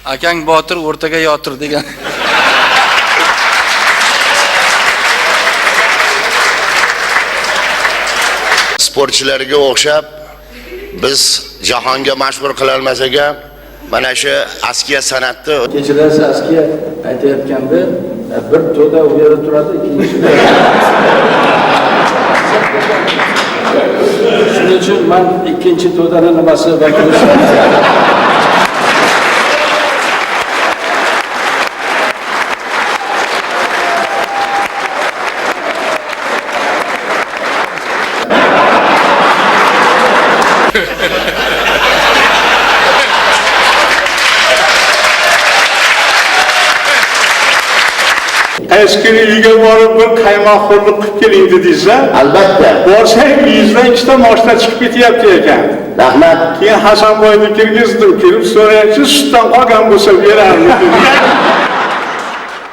Akang botir o'rtaga yotir degan. Sportchilarga o'xshab biz jahonga mashhur qila olmasak ham mana shu askiya san'atni Kechirasiz askiya aytayotganda bir to'da u yerda turadi, ikkinchisi. Shuning uchun men ikkinchi to'daning nimasi vakili sifatida Askeri uyga borib bir qaymoqxo'rlik qilib keling dedingizlar. albatta. Borsang yuzdan ikkita mashina chiqib ketyapti ekan. Rahmat. Keyin Hasanboyni kirgizdim, kelib so'rayapti, sutdan qolgan bo'lsa berarmi dedi.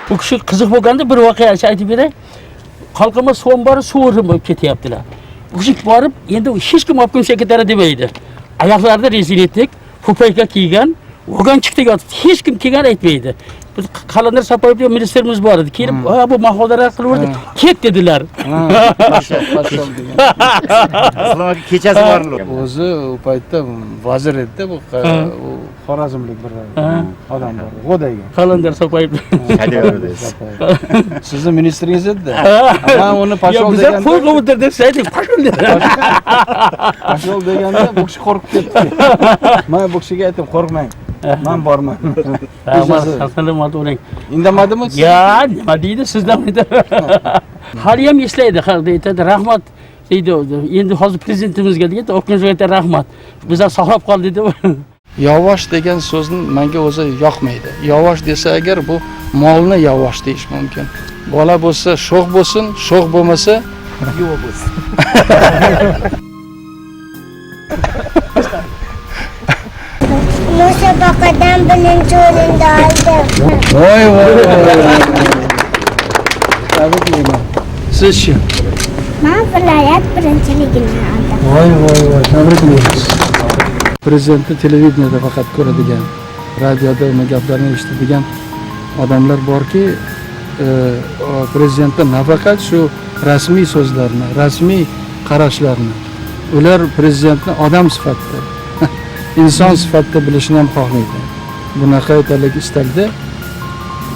Bu kishi qiziq bo'lganda bir voqea aytib beray. Xalqimiz suv bor, suv bo'lib ketyaptilar. Bu kishi borib, endi hech kim olib kelsa ketadi demaydi. Oyoqlarida rezinetik, po'payka kiygan, o'rgan chiqdi yotibdi. Hech kim kelgan aytmaydi. Biz Qalandar Sapoyev ministerimiz bor edi. Kelib, bu mahvodalar qilaverdi. Ket dedilar. Islom kechasi borlar. O'zi u paytda vazir edi, bu Xorazmlik bir odam bor. G'o'dayga. Qalandar Sapoyev. Sizni ministringiz edi. Men uni pashol Biz deganda, qo'l qo'yib deb saydik, pashol dedi. pashol deganda bu kishi qo'rqib ketdi. Men bu kishiga aytdim, qo'rqmang. Men borman. Assalomu alaykum. Indamadimi? Ya, nima deydi sizdan dedi. Hali ham eslaydi, aytadi, rahmat deydi. Endi hozir prezidentimizga deydi, o'qishga rahmat. Bizlar saqlab qoldi dedi. Yavash degan so'zni menga o'zi yoqmaydi. Yavash desa agar bu molni yavash deyish mumkin. Bola bo'lsa sho'x bo'lsin, sho'x bo'lmasa yo'q bo'lsin. Musobaqadan birinchi o'rinda oldim. Voy voy voy. Tabriklayman. Sizchi? Men viloyat birinchiligini oldim. Voy voy voy, tabriklaymiz. Prezidentni televideniyada faqat ko'radigan, radioda uni gaplarini eshitadigan odamlar borki, prezidentning nafaqat shu rasmiy so'zlarni, rasmiy qarashlarni, ular prezidentni odam sifatida, inson sifatida bilishni ham xohlaydi. Bunaqa aytalik istakda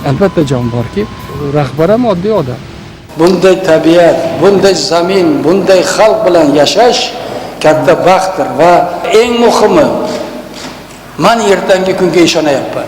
albatta jon borki, rahbar ham oddiy odam. Bunday tabiat, bunday zamin, bunday xalq bilan yashash katta baxtdir va eng muhimi men ertangi kunga ishonayapman.